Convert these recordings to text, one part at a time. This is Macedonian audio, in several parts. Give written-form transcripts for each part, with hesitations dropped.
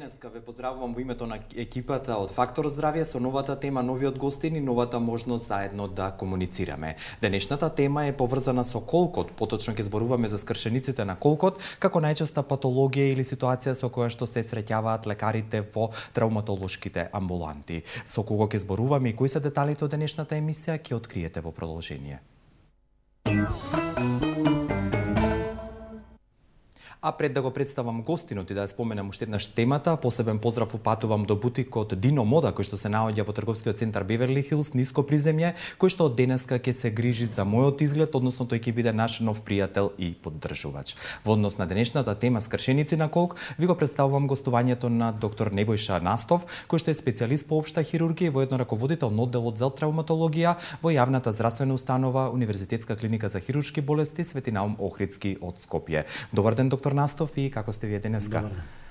Денеска ве поздравувам во името на екипата од Фактор Здравје со новата тема, новиот гостин и новата можност заедно да комуницираме. Денешната тема е поврзана со колкот, поточно ќе зборуваме за скршениците на колкот, како најчеста патологија или ситуација со која што се среќаваат лекарите во травматолошките амбуланти. Со кого ќе зборуваме и кои се деталите од денешната емисија ќе откриете во продолжение. А пред да го представам гостинот и да ја споменам уште еднаш темата, посебен поздрав упатувам до бутикот Дино Мода, кој што се наоѓа во трговскиот центар Беверли Хилс, ниско приземје, кој што од денеска ќе се грижи за мојот изглед, односно тој ќе биде наш нов пријател и поддржувач. Во однос на денешната тема скршеници на колк, ви го представувам гостувањето на доктор Небојша Настов, кој што е специјалист по општа хирургија и воедно раководител на одделот за травматологија во јавната здравствена установа Универзитетска клиника за хируршки болести Свети Наум Охридски од Скопје. Добар ден, доктор Настов, и како сте вие денеска?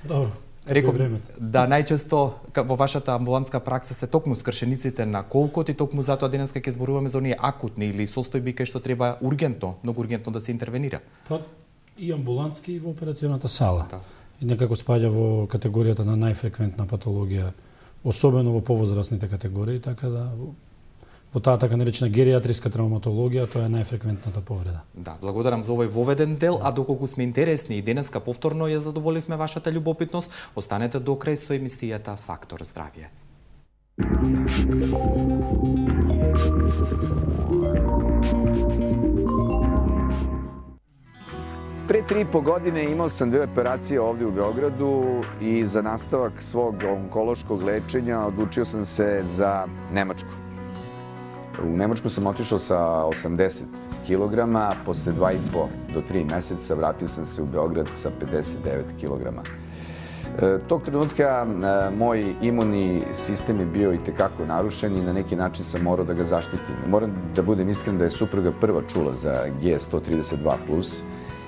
Добро. Реков, да, најчесто во вашата амбулантска пракса се токму скршениците на колкот и токму затоа денеска ќе зборуваме за оние акутни или состојби кај што треба ургентно, многу ургентно да се интервенира. Па и амбулантски и во операционата сала. Да. И некако спаѓа во категоријата на најфреквентна патологија, особено во повозрастните категории, така да во таа така наречена гериатриска травматологија, тоа е најфреквентната повреда. Да, благодарам за овој воведен дел, а доколку сме интересни и денеска повторно ја задоволивме вашата љубопитност, останете до крај со емисијата Фактор Здравје. Pre 3,5 godine imao sam 2 operacije ovdje u Beogradu i za nastavak svog onkološkog lečenja odlučio sam se za Nemačku. U Nemačku sam otišao sa 80 kg, posle 2,5 do 3 meseca vratio sam se u Beograd sa 59 kg. Tog trenutka moj imunni sistem je bio itekako narušen i na neki način sam morao da ga zaštitim. Moram da budem iskren da je supruga prva čula za G132+,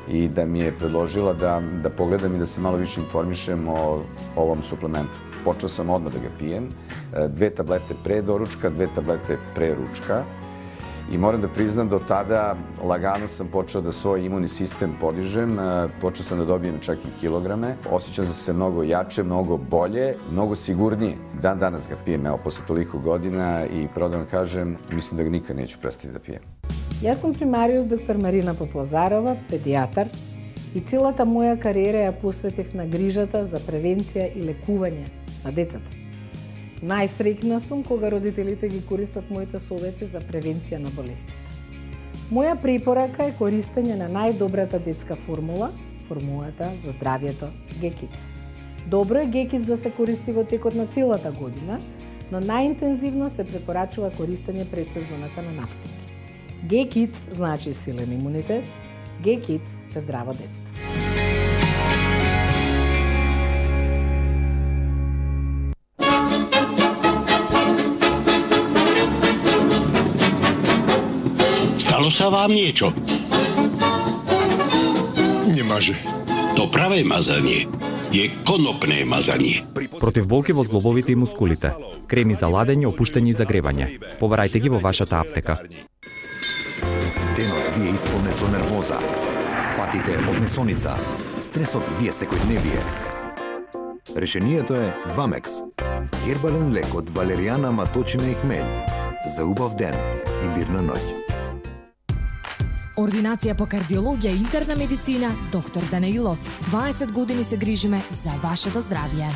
i da mi je predložila da pogledam i da se malo više informišem o ovom suplementu. Počeo sam odmah da ga pijem, 2 tablete pre doručka, 2 tablete pre ručka, i moram da priznam da od tada lagano sam počeo da svoj imunni sistem podižem, počeo sam da dobijem čak i kilograme, osjećam se mnogo jače, mnogo bolje, mnogo sigurnije. Dan danas ga pijem, evo, posle toliko godina, i pravo da vam kažem, mislim da ga nikad neću prestati da pijem. Јас сум примариус доктор Марина Поплазарова, педијатар, и целата моја кариера ја посветив на грижата за превенција и лекување на децата. Најсреќна сум кога родителите ги користат моите совети за превенција на болести. Моја препорака е користење на најдобрата детска формулата за здравјето G-Kids. Добро е G-Kids да се користи во текот на целата година, но најинтензивно се препорачува користење пред сезоната на настапи. G-Kids значи силен имунитет, G-Kids е здраво детство. Stalo sa vám niečo? Немаже. To pravé mazanie je konopné mazanie. Против болки во зглобовите и мускулите, креми за ладење, опуштање и загревање. Побарајте ги во вашата аптека. Денот ви е исполнет со нервоза. Патите од несоница. Стресот ви е секојдневие. Решението е Вамекс. Хербален лек од валеријана, маточина и хмелј. За убав ден и мирна ноќ. Ординација по кардиологија и интерна медицина, доктор Данаилов. 20 години се грижиме за вашето здравје.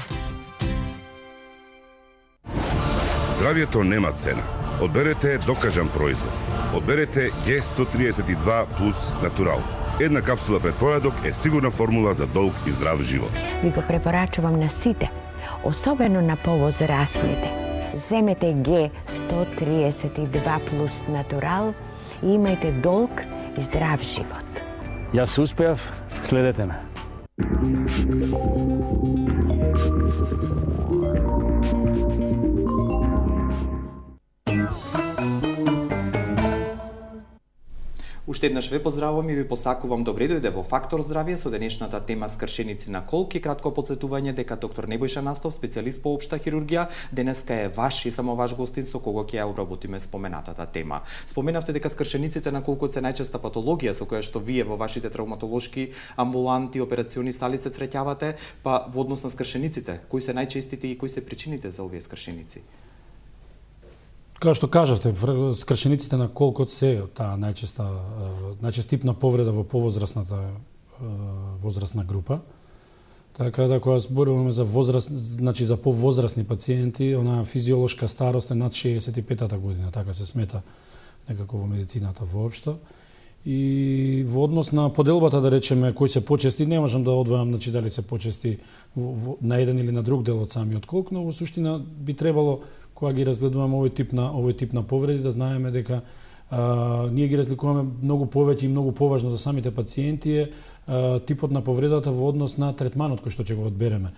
Здравјето нема цена. Одберете докажан производ. Одберете G132 плюс Натурал. Една капсула пред појадок е сигурна формула за долг и здрав живот. Ви го препорачувам на сите, особено на повозрастните. Земете G132 плюс Натурал и имајте долг и здрав живот. Јас успеав, следете ме. Уште еднаш ве поздравувам и ви посакувам добре дојде во Фактор здравје со денешната тема скршеници на колк и кратко потсетување дека доктор Небојша Настов, специјалист по општа хирургија, денеска е ваш и само ваш гостин со кого ќе ја обработиме споменатата тема. Споменавте дека скршениците на колкот се најчеста патологија со која што вие во вашите травматолошки амбуланти, операциони сали се среќавате, па во однос на скршениците, кои се најчестите и кои се причините за овие скршеници? Како што кажавте, скршениците на колкот се таа најчестипна повреда во повозрасната возрастна група. Така да кога зборуваме за за повозрастни пациенти, онаа физиолошка старост е над 65-та година, така се смета некако во медицината воопшто. И во однос на поделбата, да речеме, кои се почести, не можам да одвојам дали се почести на еден или на друг дел од самиот колк, но во суштина би требало кога ги разгледуваме овој тип на повреди, да знаеме дека ние ги разликуваме многу повеќе и многу поважно за самите пациенти е типот на повредата во однос на третманот кој што ќе го одбереме.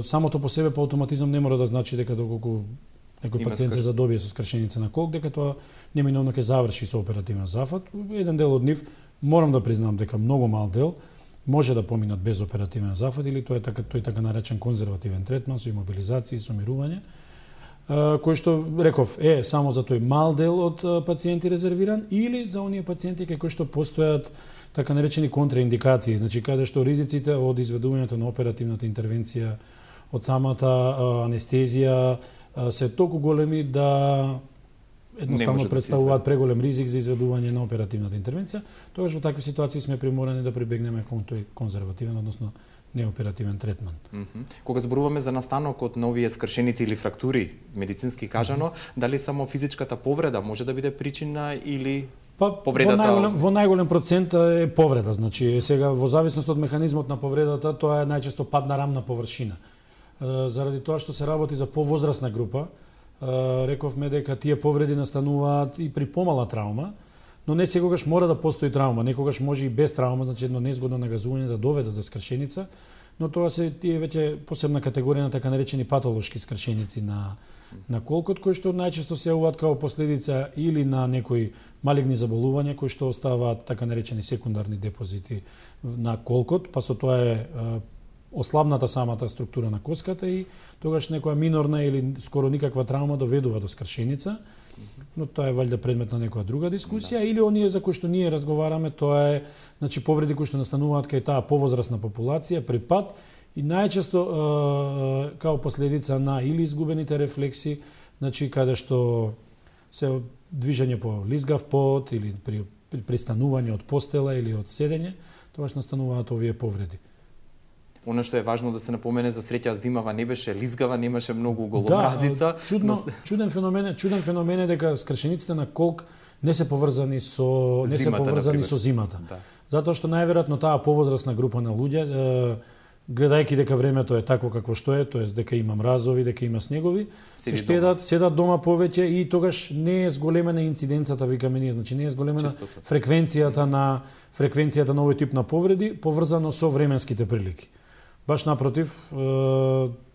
Самото по себе по автоматизам не мора да значи дека доколку некој пациент се задобие со скршеница на колк, дека тоа неминовно ќе заврши со оперативен зафат. Еден дел од нив, морам да признам дека многу мал дел, може да поминат без оперативен зафат или тој така наречен конзервативен третман со имобилизација и сумирување, кој што реков е само за тој мал дел од пациенти резервиран или за оние пациенти кои што постојат така наречени контраиндикации, значи каде што ризиците од изведувањето на оперативната интервенција, од самата анестезија се толку големи да едноставно представуваат преголем ризик за изведување на оперативната интервенција, тогаш во такви ситуации сме приморани да прибегнеме кон тој конзервативен, односно неоперативен третман. Кога зборуваме за настанокот на овие скршеници или фрактури, медицински кажано, дали само физичката повреда може да биде причина или повредата? Во најголем процент е повреда, значи сега во зависност од механизмот на повредата, тоа е најчесто пад на рамна површина. Заради тоа што се работи за повозрастна група, рековме дека тие повреди настануваат и при помала травма, но не секогаш мора да постои травма, некогаш може и без травма, значи едно незгодно нагазување да доведе до скршеница, но тоа се тие веќе посебна категорија на така наречени патолошки скршеници на колкот, кои што најчесто се јавуваат као последица или на некои малигни заболувања кои што оставаат така наречени секундарни депозити на колкот, па со тоа е ослабната самата структура на коската и тогаш некоја минорна или скоро никаква травма доведува до скршеница, но тоа е валјда предмет на некоја друга дискусија, или оние за кои што ние разговараме, тоа е значи повреди кои што настануваат кај таа повозрастна популација при пат и најчесто као последица на или изгубените рефлекси, значи каде што се движење по лизгав пот или при пристанување од постела или од седење, тогаш настануваат овие повреди. Оно што е важно да се напомене, за среќа зимава не беше лизгава, немаше многу голомразица. Чуден феномен е дека скршениците на колк не се поврзани со зимата. Да. Затоа што најверојатно таа повозрастна група на луѓе, гледајќи дека времето е такво какво што е, тоест дека има мразови, дека има снегови, се седат дома повеќе и тогаш не е зголемена инциденцата, викаме ние, значи не е зголемена фреквенцијата на овој тип на повреди, поврзано со временските прилики. Баш напротив,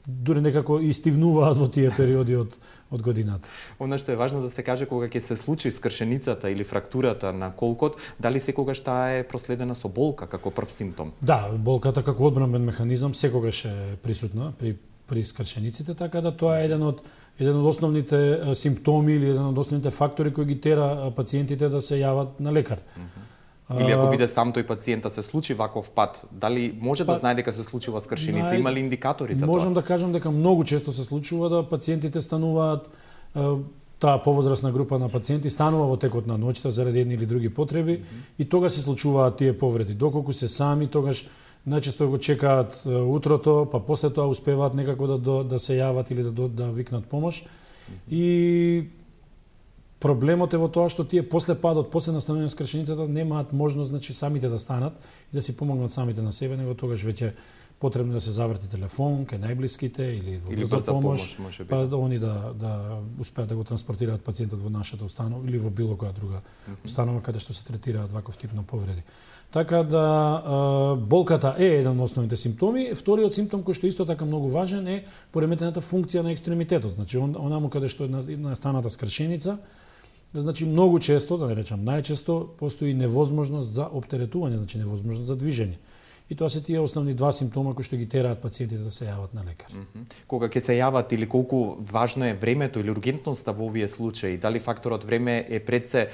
дури некако истивнуваат во тие периоди од годината. Она што е важно да се каже кога ќе се случи скршеницата или фрактурата на колкот, дали секогаш таа е проследена со болка како прв симптом? Да, болката како одбранбен механизам секогаш е присутна при скршениците, така да тоа е еден од основните симптоми или еден од основните фактори кои ги тера пациентите да се јават на лекар. Или ако биде сам тој пациента се случи ваков пат, дали може да знае дека се случува скршеница? Има ли индикатори за тоа? Можам да кажам дека многу често се случува да пациентите стануваат, таа повозрастна група на пациенти станува во текот на ноќта заради едни или други потреби и тогаш се случуваат тие повреди. Доколку се сами, тогаш најчесто го чекаат утрото, па после тоа успеваат некако да се јават или да викнат помош. И проблемот е во тоа што тие после падот, после настанување на скршеницата немаат можност значи самите да станат и да си помогнат самите на себе, него тогаш веќе потребно да се заврти телефон кај најблиските или во брза помош, па они да успеат да го транспортираат пациентот во нашата установа или во било која друга установа каде што се третираат ваков тип на повреди. Така да болката е еден од основните симптоми. Вториот симптом кој што исто така многу важен е пореметената функција на екстремитетот. Значи онаму каде што е настаната скршеница, Значи многу често, да не речам најчесто, постои невозможност за оптеретување, значи невозможност за движење. И тоа се тие основни два симптома кои што ги тераат пациентите да се јават на лекар. Кога ќе се јават или колку важно е времето или ургентноста во овие случаи? Дали факторот време е пред се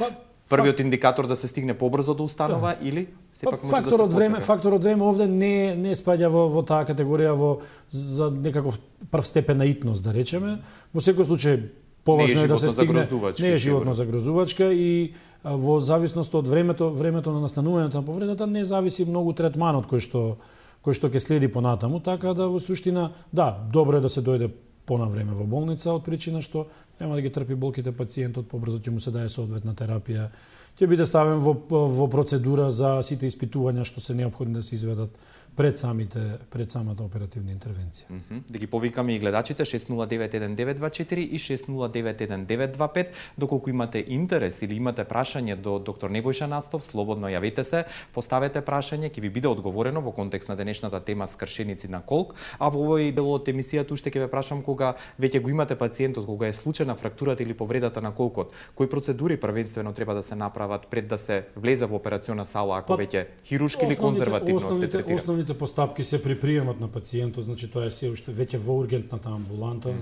првиот индикатор да се стигне побрзо до установа или сепак може да се почека? Факторот време овде не спаѓа во таа категорија за некаков прв степен на итност, да речеме. Во секој случај поважно е да се стигне, не е животно загрозувачка и во зависност од времето на настанувањето на повредата не зависи многу третманот кој што ќе следи понатаму, така да во суштина да, добро е да се дојде понавреме во болница од причина што нема да ги трпи болките пациентот, побрзо ќе му се даде соодветна терапија, ќе биде ставен во процедура за сите испитувања што се неопходни да се изведат пред самата оперативна интервенција. Да ги повикаме и гледачите 6091924 и 6091925, доколку имате интерес или имате прашање до доктор Небојша Настов, слободно јавете се, поставете прашање, ќе ви биде одговорено во контекст на денешната тема скршеници на колк, а во овој дел од емисијата уште ќе ве прашам кога веќе го имате пациентот, кога е случајна фрактурата или повредата на колкот, кои процедури првенствено треба да се направат пред да се влезе во операциона сала, ако веќе хируршки или конзервативно се третира? Основните постапки се при приемот на пациентот, значи тоа е се уште веќе во ургентната амбуланта,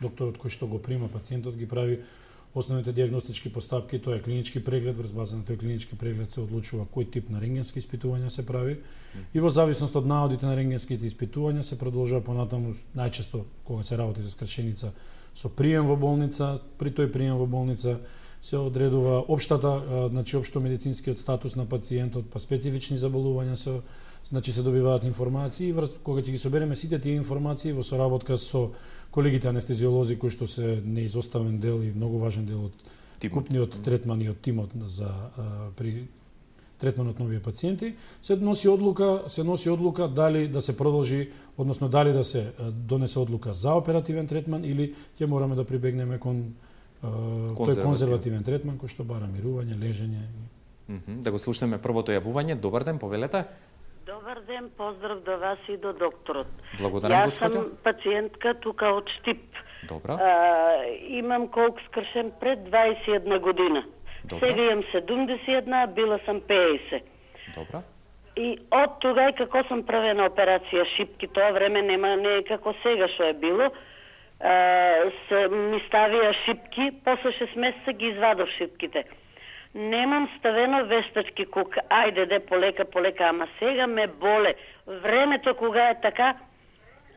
докторот кој што го прима пациентот ги прави основните дијагностички постапки, тоа е клинички преглед, врз база на тој клинички преглед се одлучува кој тип на рентгенски испитувања се прави и во зависност од наодите на рентгенските испитувања се продолжува понатаму, најчесто кога се работи за скршеница со прием во болница, при тој прием во болница се одредува значи општо медицинскиот статус на пациентот, па специфични заболувања се добиваат информации, кога ќе ги собереме сите тие информации во соработка со колегите анестезиолози кои што се неизоставен дел и многу важен дел од купниот третман и од тимот при третманот на овие пациенти, се носи одлука дали да се продолжи, односно дали да се донесе одлука за оперативен третман или ќе мораме да прибегнеме кон тој конзервативен третман кој што бара мирување, лежење. Да го слушнеме првото јавување. Добар ден, повелете. Добар ден, поздрав до вас и до докторот. Благодарам, господја. Јас сум пациентка тука од Штип. Добра. Имам колк скршен пред 21 година. Добра. Сега имам 71, била сам 50. Добра. И од тогај како сум правена операција шипки, тоа време не е како сега што е било. Ми ставија шипки, после 6 месеца ги извадов шипките. Немам ставено вештачки кук, ајде полека, ама сега ме боле. Времето кога е така,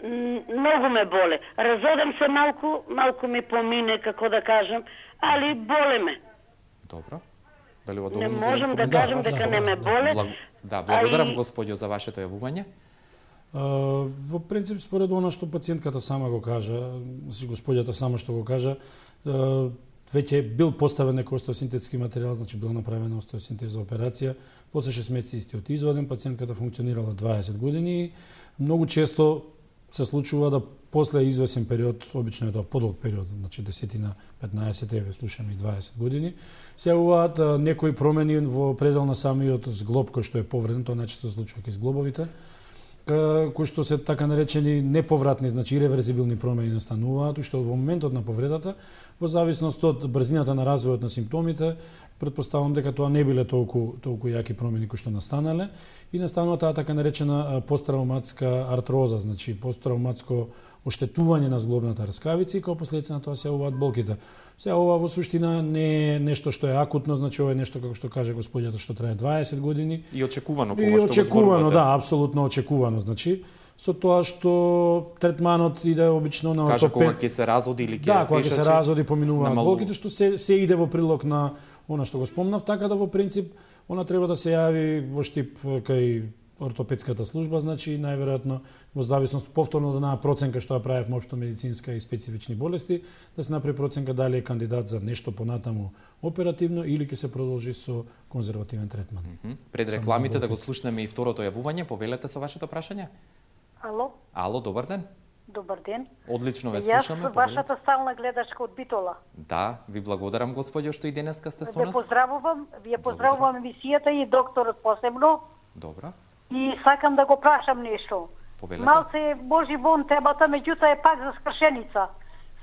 многу ме боле. Разодам се малку ми помине, како да кажам, али боле ме. Добро. Не можам да кажам дека не ме боле. Да, благодарам господјо за вашето јавување. Во принцип, според она што пациентката сама го кажа, господјата само што го кажа, веќе бил поставен некој остеосинтетски материјал, значи бил направена остеосинтеза операција, после 6 месеци истиот изваден, пациентката функционирала 20 години. Многу често се случува да после извесен период, обично е тоа подолг период, значи 10-15, еве слушаме и 20 години, се јавуваат некои промени во предел на самиот зглоб кој што е повреден, тоа најчесто се случува кај зглобовите, кои што се така наречени неповратни, значи иреверзибилни промени настануваат, што во моментот на повредата, во зависност од брзината на развојот на симптомите, претпоставам дека тоа не биле толку јаки промени кои што настанале и настанува таа така наречена посттравматска артроза, значи посттравматско оштетување на зглобната раскавица и како последица на тоа се јавуваат болките. Сега ова во суштина не е нешто што е акутно, значи ова е нешто како што каже господјата што трае 20 години и очекувано и очекувано, да, апсолутно очекувано, значи со тоа што третманот иде обично на ортопед. Каже кога ќе се разоди или ќе да, кога ќе се разоди поминуваат болките, што се иде во прилог на она што го спомнав, така да во принцип она треба да се јави во Штип кај ортопедската служба, значи најверојатно во зависност повторно да на проценка што ја правев општо медицинска и специфични болести, да се направи проценка дали е кандидат за нешто понатаму оперативно или ќе се продолжи со конзервативен третман. Пред рекламите да го слушнеме и второто јавување, повелете со вашето прашање. Ало, добар ден. Добар ден. Одлично ве слушаме. Јас вашата стална гледачка од Битола. Да, ви благодарам господјо што и денеска сте со нас. Вие поздравувам емисијата и докторот посебно. Добра. И сакам да го прашам нешто. Повелете. Малце може вон темата, меѓутоа е пак за скршеница.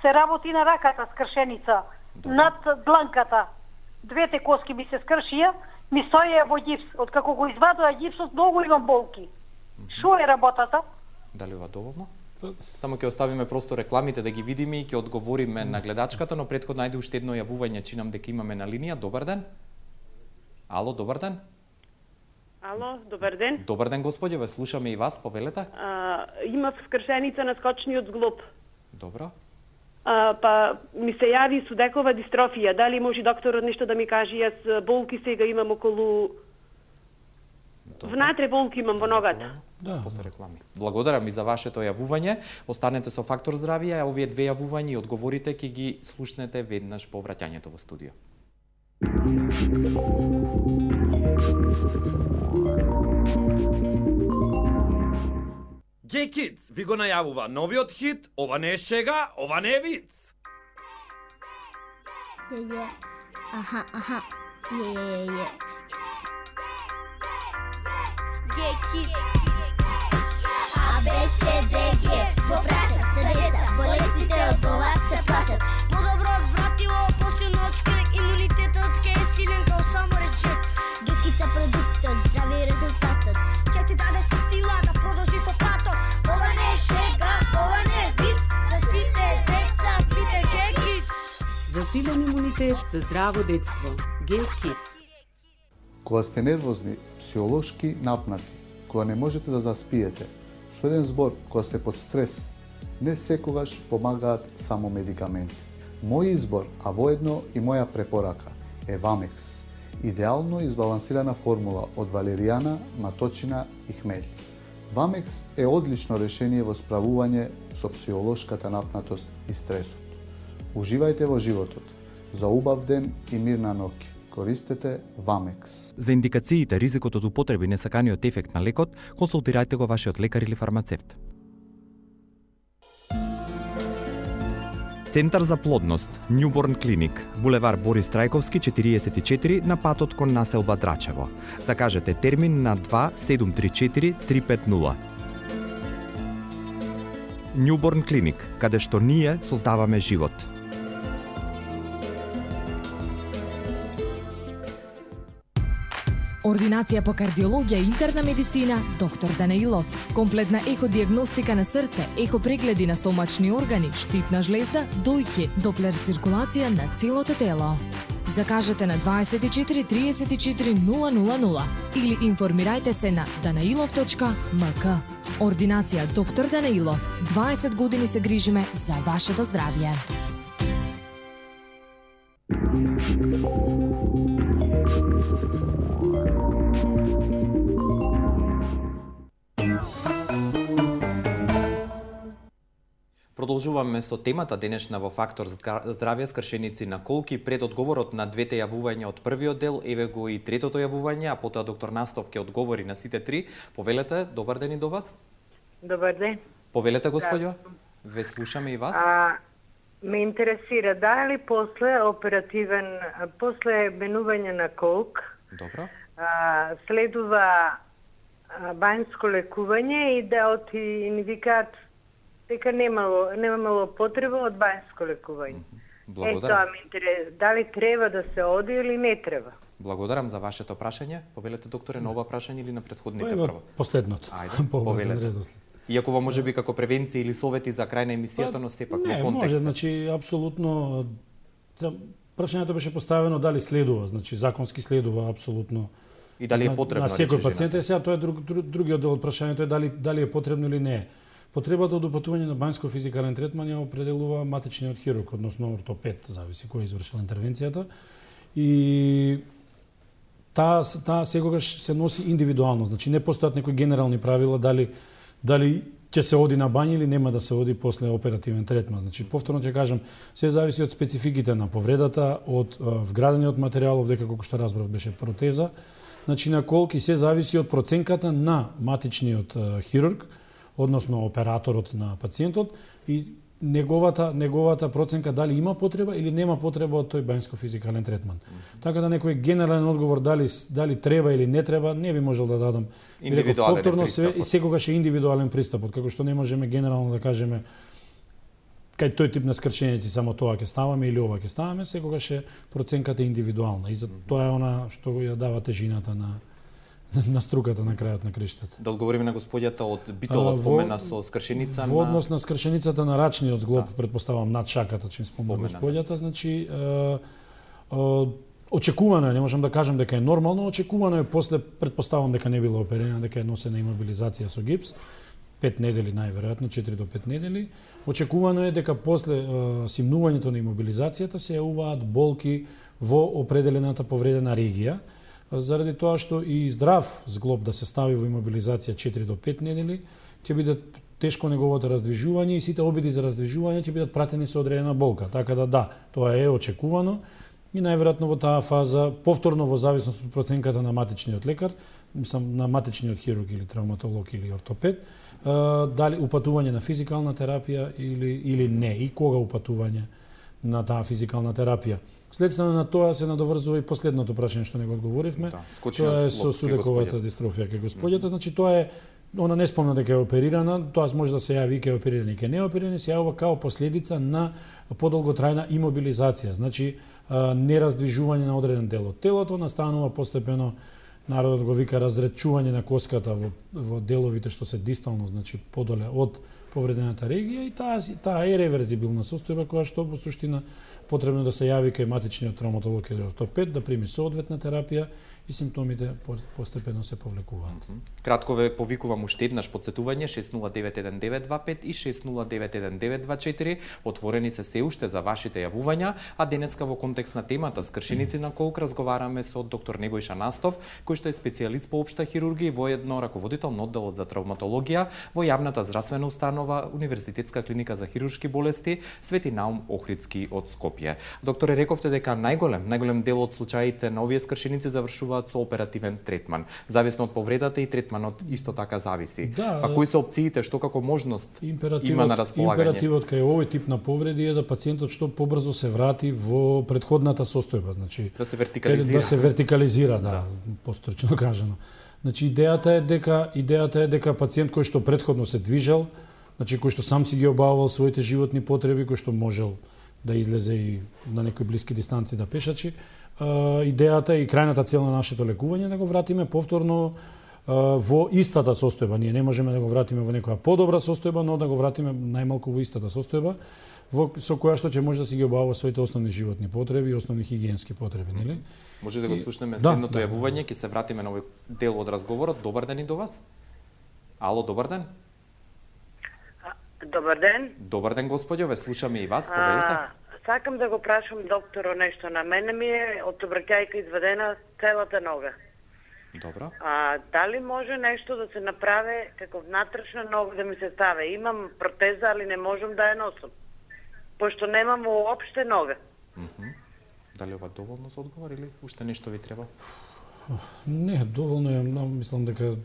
Се работи на раката скршеница, над дланката. двете коски ми се скршија, ми стоја во гипс. Откако го извадува гипсот, многу имам болки. Шо е работата? Дали ова доволно? Само ќе оставиме просто рекламите да ги видиме и ќе одговориме на гледачката, но претходно ајде уште едно јавување, чинам дека имаме на линија. Добар ден. Ало, добар ден. Ало, добар ден. Добар ден, господје, ве слушаме и вас, повелете. Имав скршеница на скочниот зглоб. Добро. Па ми се јави судекова дистрофија. Дали може докторот нешто да ми каже? Јас болки сега имам околу... Внатре болки имам во ногата. Да, после реклами. Благодарам и за вашето јавување. Останете со Фактор здравје, а овие две јавувања и одговорите ќе ги слушнете веднаш по враќањето во студио. Геј Kids ви го најавува новиот хит, ова не е шега, ова не е виц. Аха. Геј Kids. А, Б, С, Д, Г. Го прашат се деца, болестите од ова се плашат. Подобро вратило, после ночка, имунитетот ке е силен као само речет. Докица продуктот, здрави резултатот. Ке ти даде сила да продолжи по патот. Ова не е шега, ова не е виц. За сите деца, пите Геј Kids. За силен имунитет, за здраво детство. Геј Kids. Кога сте нервозни, психолошки напнати, кога не можете да заспиете, со еден збор, кога сте под стрес, не секогаш помагаат само медикаменти. Мој избор, а воедно и моја препорака, е Вамекс. Идеално избалансирана формула од валеријана, маточина и хмелј. Вамекс е одлично решение во справување со психолошката напнатост и стресот. Уживајте во животот. За убав ден и мирна ноќ. Користете Вамекс. За индикациите, ризикот од употреба и несаканиот ефект на лекот, консултирајте го вашиот лекар или фармацевт. Центар за плодност, Newborn Clinic, булевар Борис Трајковски 44 на патот кон населба Драчево. Закажете термин на 2734 350. Newborn Clinic, каде што ние создаваме живот. Ординација по кардиологија и интерна медицина, доктор Данаилов. Комплетна еходиагностика на срце, ехопрегледи на стомачни органи, штитна жлезда, дојки, доплер циркулација на целото тело. Закажете на 24 34 000 или информирајте се на danailov.mk. Ординација доктор Данаилов. 20 години се грижиме за вашето здравје. Продолжуваме со темата денешна во Фактор здравје, скршеници на колки. Пред одговорот на двете јавувања од првиот дел, еве го и третото јавување, а потоа доктор Настов ќе одговори на сите три. Повелете, добар ден и до вас. Добар ден. Повелете, господјо. Ве слушаме и вас. Ме интересира дали после менување на колк, добро, следува бањско лекување и да ни викаат дека немало потреба од бањско лекување. Благодарам. Ме интересира дали треба да се оди или не треба. Благодарам за вашето прашање. Повелете, докторе, на ова прашање или на претходните прво? Последното. Ајде, повелете. Иако ова може би како превенција или совети за крај на емисијата, но сепак во контекст. Не, може, значи, апсолутно, прашањето беше поставено дали следува, значи, законски следува, апсолутно. И дали е потребно? На секој пациент, сега тоа е другиот дел од прашањето е дали е потребно или не е. Потребата од упатување на бањско-физикален третман ја определува матичниот хирург, односно ортопед, зависи кој извршил интервенцијата. И таа секогаш се носи индивидуално, значи не постојат некои генерални правила дали ќе се оди на бања или нема да се оди после оперативен третман. Значи повторно ќе кажам, се зависи од спецификите на повредата, од вградениот материјал, дека колку што разбрав беше протеза, значи на колки се зависи од проценката на матичниот хирург, односно операторот на пациентот и неговата проценка дали има потреба или нема потреба од тој бањско-физикален третман. Така да некој генерален одговор дали треба или не треба, не би можел да дадам. Индивидуален повторно секогаш е индивидуален пристапот, како што не можеме генерално да кажеме кај тој тип на скршење само тоа ќе ставаме или ова ќе ставаме, секогаш е проценката индивидуална и за тоа е она што ја дава тежината на струката на крајот на криштата. Да одговориме на господјата од Битола спомена со скршеница во однос на скршеницата на рачниот зглоб, предпоставам над шаката, чим спомена господјата, значи очекувано е, не можам да кажам дека е нормално, очекувано е после, предпоставам дека не била оперирана, дека е носена имобилизација со гипс, 5 недели најверојатно, 4 до 5 недели. Очекувано е дека после симнувањето на имобилизацијата се јавуваат болки во определената повредена регија, заради тоа што и здрав зглоб да се стави во имобилизација 4 до 5 недели, ќе биде тешко неговото раздвижување и сите обиди за раздвижување ќе бидат пратени со одредена болка. Така да, тоа е очекувано и најверојатно во таа фаза, повторно во зависност од проценката на матичниот лекар, мислам на матичниот хирург или травматолог или ортопед, дали упатување на физикална терапија или не, и кога упатување на таа физикална терапија. Следствено на тоа се надоврзува и последното прашање што не го одговоривме. Тоа е со суdeковата дистрофија кај господјата, значи тоа е, она не спомна дека е оперирана, тоа може да се јави кај оперирани и кај неоперирани, се јавува као последица на подолготрајна имобилизација, значи нераздвижување на одреден дел од телото, настанува постепено, народот го вика разречување на коската во деловите што се дистално, значи подоле од повредената регија, и таа е реверзибилна состојба која што во суштина потребно да се јави кај матичниот травматолог или ортопед, да прими соодветна терапија и симптомите постепено се повлекуваат. Кратко ве повикувам уште еднаш подсетување 6091-925 и 6091-924. Отворени се уште за вашите јавувања, а денеска во контекст на темата скршеници на колк разговараме со доктор Небојша Настов, кој што е специјалист по општа хирургија и воедно раководител на одделот за травматологија во јавната здравствена установа Универзитетска клиника за хируршки болести Свети Наум Охридски од Скопје. Докторе, рековте дека најголем дел од случаите на овие скршеници завршуваат со оперативен третман. Зависно од повредата и третманот исто така зависи. Да, па кои се опциите, што како можност има на располагање? Императивот кај овој тип на повреди е да пациентот што побрзо се врати во претходната состојба, значи да се вертикализира. Да се вертикализира, да, постручно кажано. Значи идејата е дека пациент кој што претходно се движел, значи кој што сам си ги обавувал своите животни потреби, кој што можел да излезе и на некои блиски дистанци да пешачи, идејата и крајната цел на нашето лекување да го вратиме повторно во истата состојба. Ние не можеме да го вратиме во некоја подобра состојба, но да го вратиме најмалку во истата состојба, со која што ќе може да си ги обавува своите основни животни потреби и основни хигиенски потреби, нели? Може да го слушнеме следното јавување, ќе се вратиме на овој дел од разговорот. Добар ден и до вас. Ало, добар ден. Добар ден. Добар ден, господјо, ве слушаме и вас, повелете. Сакам да го прашам докторо нешто. На мене ми е од обраќајка изведена целата нога. Добро. Дали може нешто да се направи како внатрешна нога да ми се стави? Имам протеза, али не можам да ја носам. Пошто немам уопште нога. Дали ова доволно за одговор или уште нешто ви треба? Не, доволно е, мислам дека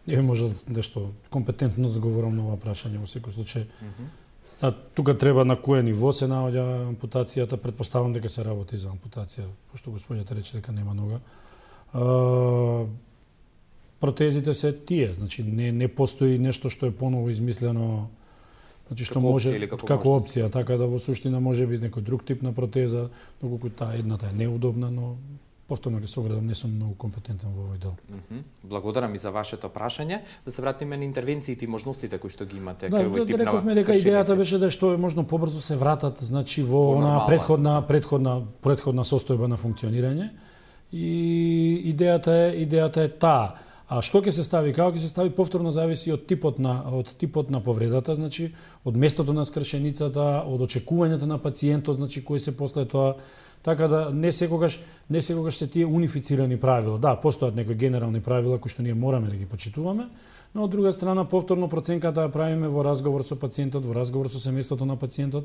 не би можел нешто компетентно да говорам на ова прашање во секој случај. Тука треба на кое ниво се наоѓа ампутацијата, предпоставам дека се работи за ампутација, пошто господјата рече дека нема нога. Протезите се тие, значи не постои нешто што е поново измислено, значи што може како опција, така да во суштина може би некој друг тип на протеза, доколку таа едната е неудобна, но повторно ќе се оградам, не сум многу компетентен во овој дел. Благодарам и за вашето прашање. Да се вратиме на интервенциите и можностите кои што ги имате кај овој тип на рековме дека идејата беше да што е можно побрзо се вратат, значи во она претходна состојба на функционирање. И идејата е таа. А што ќе се стави, како ќе се стави, повторно зависи од типот на повредата, значи од местото на скршеницата, од очекувањата на пациентот, значи кои се после тоа. Така да не секогаш се тие унифицирани правила. Да, постојат некои генерални правила кои што ние мораме да ги почитуваме, но од друга страна повторно проценката ја правиме во разговор со пациентот, во разговор со семејството на пациентот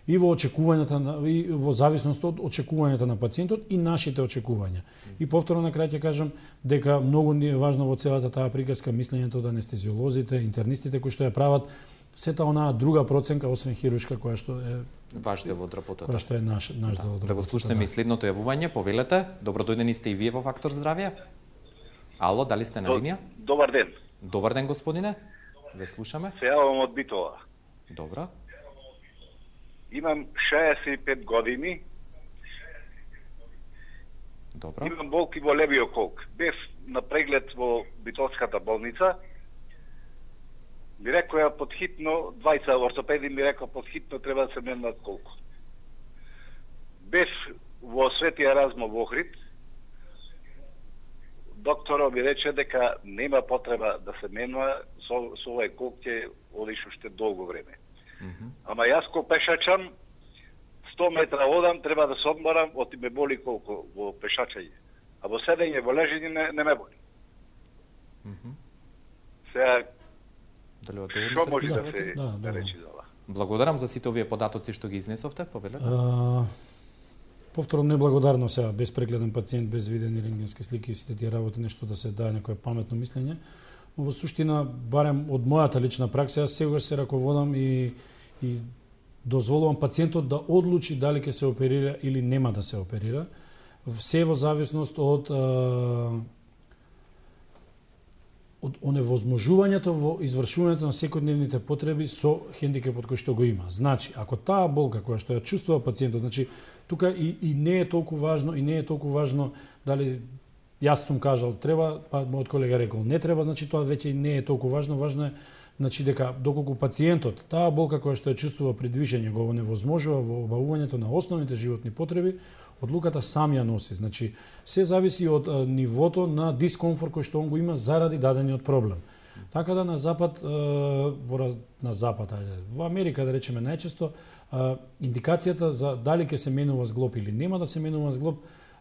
и во очекувањата и во зависност од очекувањата на пациентот и нашите очекувања. И повторно на крај ќе кажам дека многу е важно во целата таа приказка мислењето од анестезиолозите, интернистите кои што ја прават сета онаа друга проценка освен хируршка која што е ваш дел од работата. Која што е наш дел од работата. Да го слушнеме и следното јавување, повелете. Добродојдени сте и вие во Фактор здравје. Ало, дали сте на линија? Добар ден. Добар ден, господине. Ве слушаме. Се јавам од Битола. Добро. Имам 65 години. Добро. Имам болки во левиот колк. Бев на преглед во Битолската болница. Ми рекоа подхитно, 20 ортопеди ми рекоа подхитно треба да се менува колко. Бев во Свети Еразмо во Охрид. Докторот ми рече дека нема потреба да се менува, со овој колк ќе одиш уште долго време. Ама јас ко пешачам, 100 метра одам, треба да се одморам, оти ме боли колку во пешачање. А во седење, во лежење не ме боли. Сега, што може да се речи за ова? Благодарам за сите овие податоци што ги изнесовте, повелете. Повторно неблагодарно сега, без прегледен пациент, без видени рентгенски слики и сите тие работи, нешто да се дае некое паметно мислење. Но во суштина, барем од мојата лична пракса, јас сегаш се раководам и дозволувам пациентот да одлучи дали ќе се оперира или нема да се оперира. Се во зависност од оневозможувањето во извршувањето на секојдневните потреби со хендикепот кој што го има. Значи, ако таа болка која што ја чувствува пациентот, значи тука и не е толку важно дали јас сум кажал треба, па мојот колега рекол не треба, значи тоа веќе не е толку важно, важно е значи дека доколку пациентот таа болка која што ја чувствува при движење го невозможува во обавувањето на основните животни потреби, одлуката сам ја носи. Значи се зависи од нивото на дискомфорт кој што он го има заради дадениот проблем. Така да на запад, во Америка да речеме најчесто, индикацијата за дали ќе се менува зглоб или нема да се менува зглоб,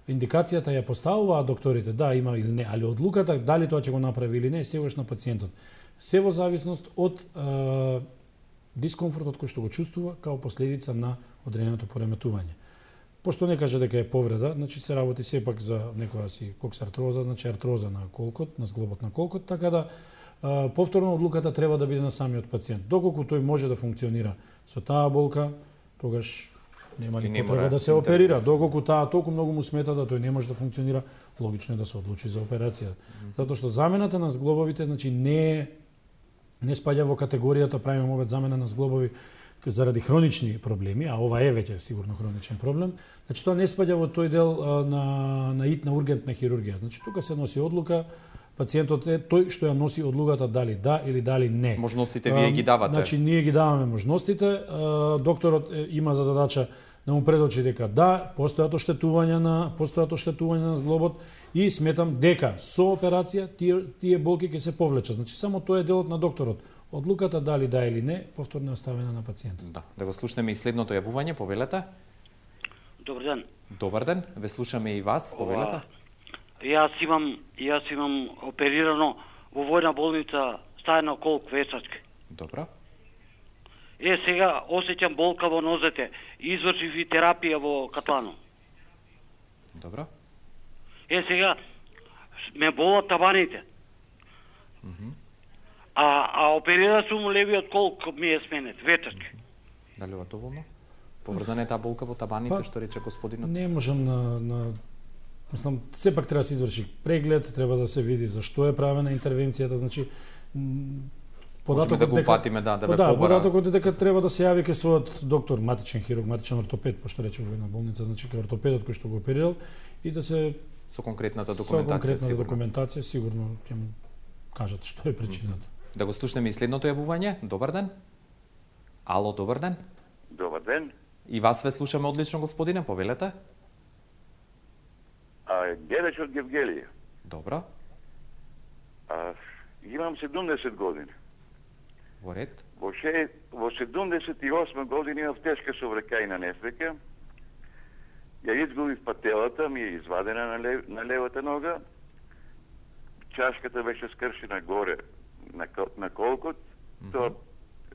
индикацијата ја поставуваат докторите, да, има или не, али одлуката дали тоа ќе го направи или не, сегаш на пациентот. Се во зависност од дискомфортот кој што го чувствува као последица на одреденото пореметување. Пошто не каже дека е повреда, значи се работи сепак за некоја си коксартроза, значи артроза на колкот, на зглобот на колкот, така да повторно одлуката треба да биде на самиот пациент. Доколку тој може да функционира со таа болка, тогаш нема ни потреба да се оперира. Доколку таа толку многу му смета да тој не може да функционира, логично е да се одлучи за операција. Затоа што замената на зглобовите, значи не спаѓа во категоријата правиме овој замена на зглобови заради хронични проблеми, а ова е веќе сигурно хроничен проблем. Значи тоа не спаѓа во тој дел на ургентна хирургија. Значи тука се носи одлука, пациентот е тој што ја носи одлугата дали да или дали не. Можностите вие ги давате. Значи ние ги даваме можностите, докторот има за задача да му предочи дека да, постојат оштетувања на зглобот и сметам дека со операција тие болки ќе се повлечат. Значи само тоа е делот на докторот. Одлуката дали да или не, повторно е оставена на пациентот. Да го слушнеме и следното јавување, повелете. Добар ден. Добар ден, ве слушаме и вас, повелете. Јас имам оперирано во војна болница стајна колк весачки. Добро. Сега осеќам болка во нозете. Извршив и терапија во Катлано. Добро. Сега ме болат табаните. А оперира сум левиот колк ми е сменет, ветачки. Дали ова доволно? Поврзана е таа болка во табаните, што рече господинот? Не можам мислам, сепак треба да се изврши преглед, треба да се види зашто е правена интервенцијата, значи податокот да го упатиме, да ве побара. Податокот е дека треба да се јави кај својот доктор, матичен хирург, матичен ортопед, пошто рече во една болница, значи кај ортопедот кој што го оперирал и да се со конкретната документација сигурно ќе му кажат што е причината. Да го слушнеме и следното јавување. Добар ден. Ало, добар ден. Добар ден. И вас ве слушаме одлично, господине, повелете. Гереч од Гевгелија. Добро. Имам 70 години. Во ред. Во 78 години имав тешка соврекајна несреќа. Ја изгубив пателата, ми е извадена на левата нога. Чашката беше скршена горе на колкот. Тоа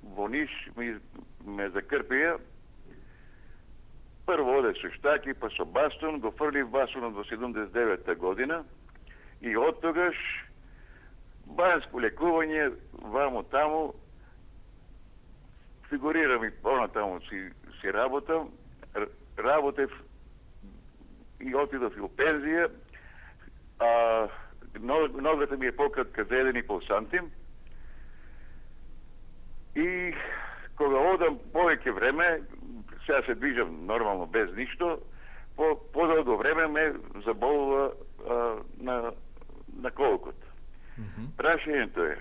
во Ниш ме закрпија. Прво оде со штаки, па со бастун, го фрлив бастунот во 79-та година и од тогаш банско лекување, вамо таму, фигурирам и понатаму си работам, работев и отидов и у пензија, ногата ми е пократка за 1,5 сантим и кога одам повеќе време, сега се движам нормално без ништо, по-долго време ме заболува на колкот. Прашањето е,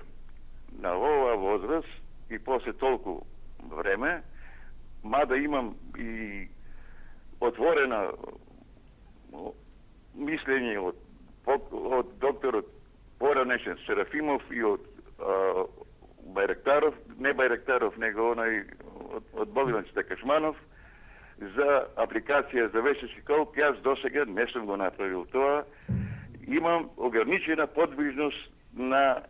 на оваа возраст и после толку време, мада имам и отворена мислење од докторот поранешен Серафимов и од Байрактаров, не Байрактаров, него онај од Богдан Стекашманов, за апликација за вештачки колк. Јас досега не сум го направил тоа. Имам ограничена подвижност на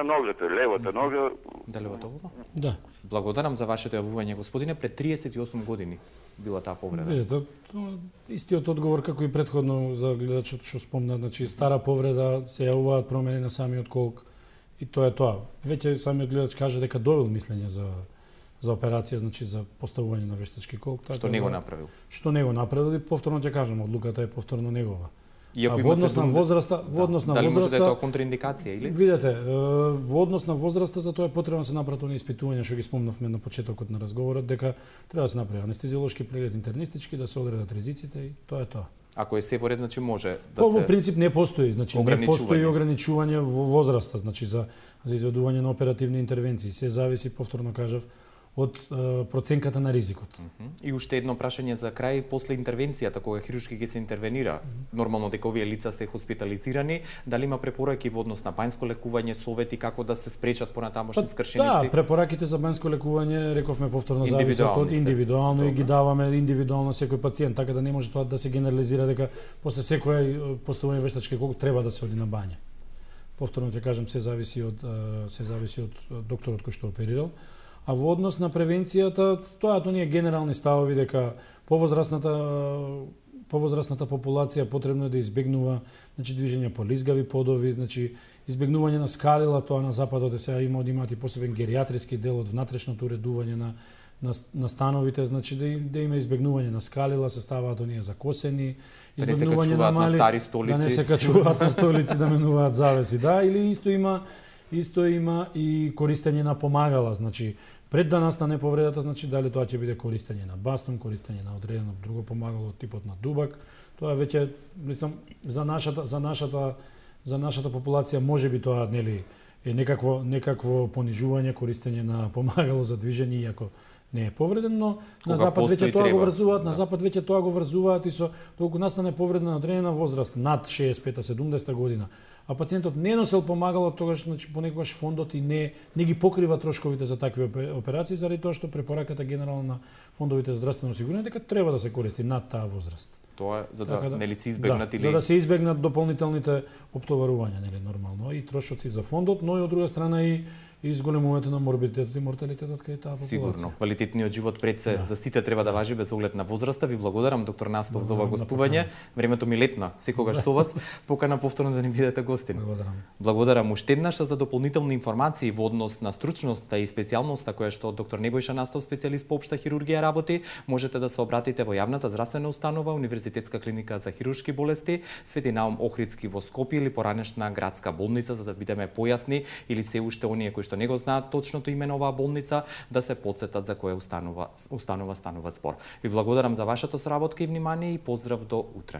ногата, левата нога. Дали во тоа? Да. Благодарам за вашето јавување, господине. Пред 38 години била таа повреда. Видете, истиот одговор како и претходно за гледачот што спомна, значи стара повреда, се јавуваат промени на самиот колк и тоа е тоа. Веќе самиот гледач каже дека добил мислење за операција, значи за поставување на вештачки колк. Што не го направил. Што не го направил и повторно ќе кажам, одлуката е повторно негова. Иако во однос на возраста, дали може да е тоа контраиндикација или? Видете, во однос на возраста за тоа е потребно да се направат оние испитувања што ги спомнавме на почетокот на разговорот, дека треба да се направи анестезиолошки преглед, интернистички, да се одредат ризиците и тоа е тоа. Ако е се во ред, значи може да се... Во принцип не постои, значи не постои ограничување во возраста, значи за изведување на оперативни интервенции. Се зависи, повторно кажав, од проценката на ризикот. И уште едно прашање за крај, после интервенцијата, кога хируршки ќе се интервенира, нормално дека овие лица се хоспитализирани, дали има препораки во однос на бањско лекување, совети како да се спречат понатамошни скршеници? Да, препораките за бањско лекување, рековме повторно, зависат од индивидуално и ги даваме индивидуално секој пациент, така да не може тоа да се генерализира дека после секој поставување вештачки колк треба да се оди на бања. Повторно ќе кажам, се зависи од докторот кој што оперирал. А во однос на превенцијата, тоа оние генерални ставови дека повозрасната популација потребно е да избегнува, значи движење по лизгави подови, значи избегнување на скалила, тоа на западот е сега имаат и посебен гериатриски дел од внатрешното уредување на становите, значи да има избегнување на скалила, се ставаат оние закосени, избегнување на мали, да не се качуваат на столици, да менуваат завеси, да, или исто има и користење на помагала, значи пред да настане повредата, значи дали тоа ќе биде користење на бастун, користење на одредено друго помагало од типот на дубак, тоа веќе за нашата популација можеби тоа нели е некакво понижување, користење на помагало за движење, иако не е повреден, но на запад веќе тоа го врзуваат, на запад веќе тоа го врзуваат и со толку настане повреда на одредена возраст над 65-70 година. А пациентот не носел помагало, тогаш значи понекогаш фондот и не ги покрива трошковите за такви операции, заради тоа што препораката генерално на фондовите за здравствено осигурување дека треба да се користи над таа возраст. Тоа за да нели се избегнат или за да се избегнат дополнителните оптоварувања, нели нормално и трошоци за фондот, но и од друга страна и изголемувањето на морбидитетот и морталитетот кај таа популација. Сигурно, квалитетниот живот пред се за сите треба да важи без оглед на возраста. Ви благодарам, доктор Настов, за ова гостување. Времето ми летна секогаш со вас. Покана повторно да ни бидете гостин. Благодарам уште еднаш за дополнителни информации во однос на стручноста и специјалноста која што доктор Небојша Настов, специјалист по општа хирургија, работи. Можете да се обратите во јавната здравствена установа Универзитетска клиника за хируршки болести Свети Наум Охридски во Скопје или поранешна градска болница, за да бидеме појасни или се уште оние кои што не го знаат точното име на оваа болница, да се потсетат за која установа станува збор. Ви благодарам за вашата соработка и внимание и поздрав до утре.